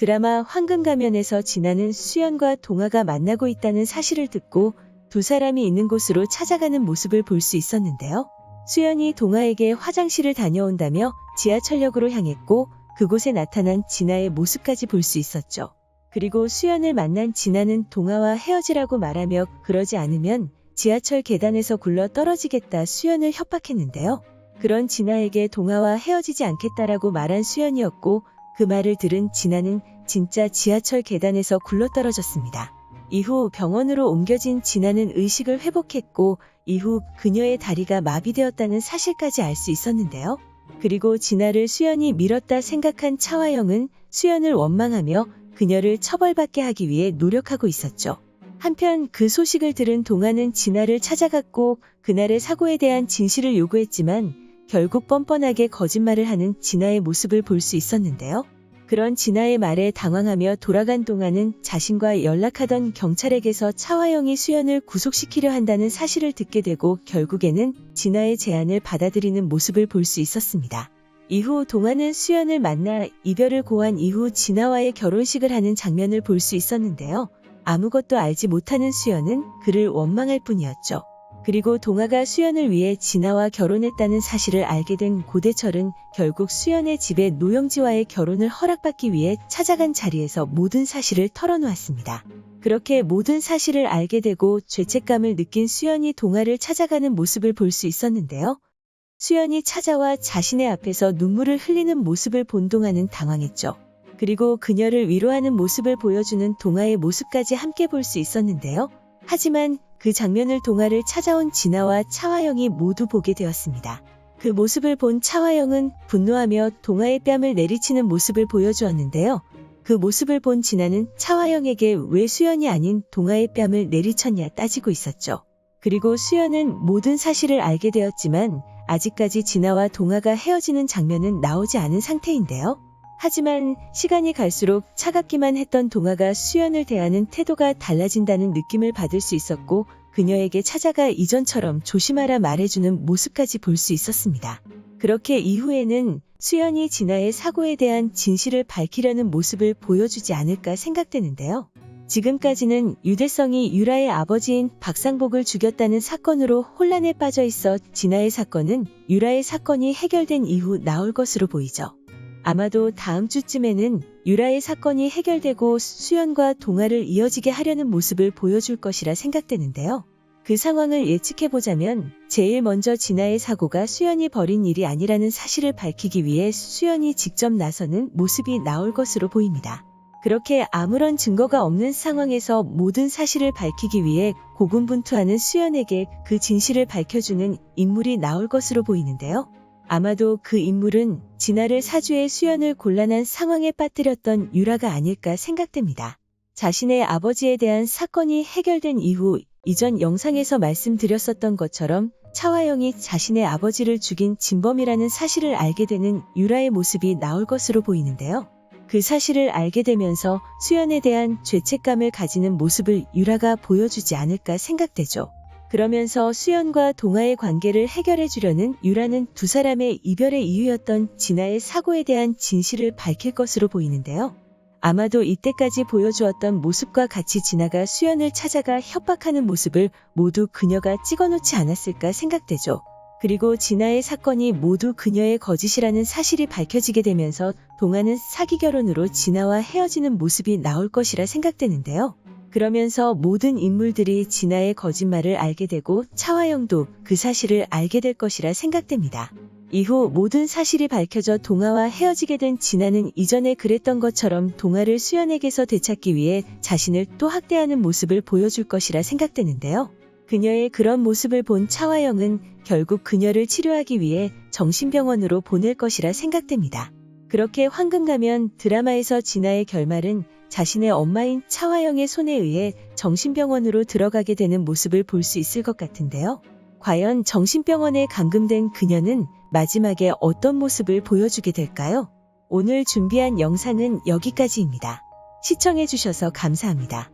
드라마 황금가면에서 진아는 수연과 동아가 만나고 있다는 사실을 듣고 두 사람이 있는 곳으로 찾아가는 모습을 볼 수 있었는데요. 수연이 동아에게 화장실을 다녀온다며 지하철역으로 향했고 그곳에 나타난 진아의 모습까지 볼 수 있었죠. 그리고 수연을 만난 진아는 동아와 헤어지라고 말하며 그러지 않으면 지하철 계단에서 굴러 떨어지겠다 수연을 협박했는데요. 그런 진아에게 동아와 헤어지지 않겠다라고 말한 수연이었고 그 말을 들은 진아는 진짜 지하철 계단에서 굴러떨어졌습니다. 이후 병원으로 옮겨진 진아는 의식을 회복했고 이후 그녀의 다리가 마비되었다는 사실까지 알 수 있었는데요. 그리고 진아를 수연이 밀었다 생각한 차화영은 수연을 원망하며 그녀를 처벌받게 하기 위해 노력하고 있었죠. 한편 그 소식을 들은 동아는 진아를 찾아갔고 그날의 사고에 대한 진실을 요구했지만 결국 뻔뻔하게 거짓말을 하는 진아의 모습을 볼 수 있었는데요. 그런 진아의 말에 당황하며 돌아간 동아는 자신과 연락하던 경찰에게서 차화영이 수연을 구속시키려 한다는 사실을 듣게 되고 결국에는 진아의 제안을 받아들이는 모습을 볼 수 있었습니다. 이후 동아는 수연을 만나 이별을 고한 이후 진아와의 결혼식을 하는 장면을 볼 수 있었는데요. 아무것도 알지 못하는 수연은 그를 원망할 뿐이었죠. 그리고 동아가 수연을 위해 진아와 결혼했다는 사실을 알게 된 고대철은 결국 수연의 집에 노영지와의 결혼을 허락받기 위해 찾아간 자리에서 모든 사실을 털어놓았습니다. 그렇게 모든 사실을 알게 되고 죄책감을 느낀 수연이 동아를 찾아가는 모습을 볼 수 있었는데요. 수연이 찾아와 자신의 앞에서 눈물을 흘리는 모습을 본 동아는 당황했죠. 그리고 그녀를 위로하는 모습을 보여주는 동아의 모습까지 함께 볼 수 있었는데요. 하지만 그 장면을 동아를 찾아온 진아와 차화영이 모두 보게 되었습니다. 그 모습을 본 차화영은 분노하며 동아의 뺨을 내리치는 모습을 보여주었는데요. 그 모습을 본 진아는 차화영에게 왜 수연이 아닌 동아의 뺨을 내리쳤냐 따지고 있었죠. 그리고 수연은 모든 사실을 알게 되었지만 아직까지 진아와 동아가 헤어지는 장면은 나오지 않은 상태인데요. 하지만 시간이 갈수록 차갑기만 했던 동아가 수연을 대하는 태도가 달라진다는 느낌을 받을 수 있었고 그녀에게 찾아가 이전처럼 조심하라 말해주는 모습까지 볼 수 있었습니다. 그렇게 이후에는 수연이 진아의 사고에 대한 진실을 밝히려는 모습을 보여주지 않을까 생각되는데요. 지금까지는 유대성이 유라의 아버지인 박상복을 죽였다는 사건으로 혼란에 빠져 있어 진아의 사건은 유라의 사건이 해결된 이후 나올 것으로 보이죠. 아마도 다음 주쯤에는 유라의 사건이 해결되고 수연과 동아를 이어지게 하려는 모습을 보여줄 것이라 생각되는데요. 그 상황을 예측해보자면 제일 먼저 진아의 사고가 수연이 벌인 일이 아니라는 사실을 밝히기 위해 수연이 직접 나서는 모습이 나올 것으로 보입니다. 그렇게 아무런 증거가 없는 상황에서 모든 사실을 밝히기 위해 고군분투하는 수연에게 그 진실을 밝혀주는 인물이 나올 것으로 보이는데요. 아마도 그 인물은 진아를 사주해 수연을 곤란한 상황에 빠뜨렸던 유라가 아닐까 생각됩니다. 자신의 아버지에 대한 사건이 해결된 이후 이전 영상에서 말씀드렸었던 것처럼 차화영이 자신의 아버지를 죽인 진범이라는 사실을 알게 되는 유라의 모습이 나올 것으로 보이는데요. 그 사실을 알게 되면서 수연에 대한 죄책감을 가지는 모습을 유라가 보여주지 않을까 생각되죠. 그러면서 수연과 동아의 관계를 해결해 주려는 유라는 두 사람의 이별의 이유였던 진아의 사고에 대한 진실을 밝힐 것으로 보이는데요. 아마도 이때까지 보여주었던 모습과 같이 진아가 수연을 찾아가 협박하는 모습을 모두 그녀가 찍어놓지 않았을까 생각되죠. 그리고 진아의 사건이 모두 그녀의 거짓이라는 사실이 밝혀지게 되면서 동아는 사기 결혼으로 진아와 헤어지는 모습이 나올 것이라 생각되는데요. 그러면서 모든 인물들이 진아의 거짓말을 알게 되고 차화영도 그 사실을 알게 될 것이라 생각됩니다. 이후 모든 사실이 밝혀져 동아와 헤어지게 된 진아는 이전에 그랬던 것처럼 동아를 수연에게서 되찾기 위해 자신을 또 학대하는 모습을 보여줄 것이라 생각되는데요. 그녀의 그런 모습을 본 차화영은 결국 그녀를 치료하기 위해 정신병원으로 보낼 것이라 생각됩니다. 그렇게 황금가면 드라마에서 진아의 결말은 자신의 엄마인 차화영의 손에 의해 정신병원으로 들어가게 되는 모습을 볼 수 있을 것 같은데요. 과연 정신병원에 감금된 그녀는 마지막에 어떤 모습을 보여주게 될까요? 오늘 준비한 영상은 여기까지입니다. 시청해주셔서 감사합니다.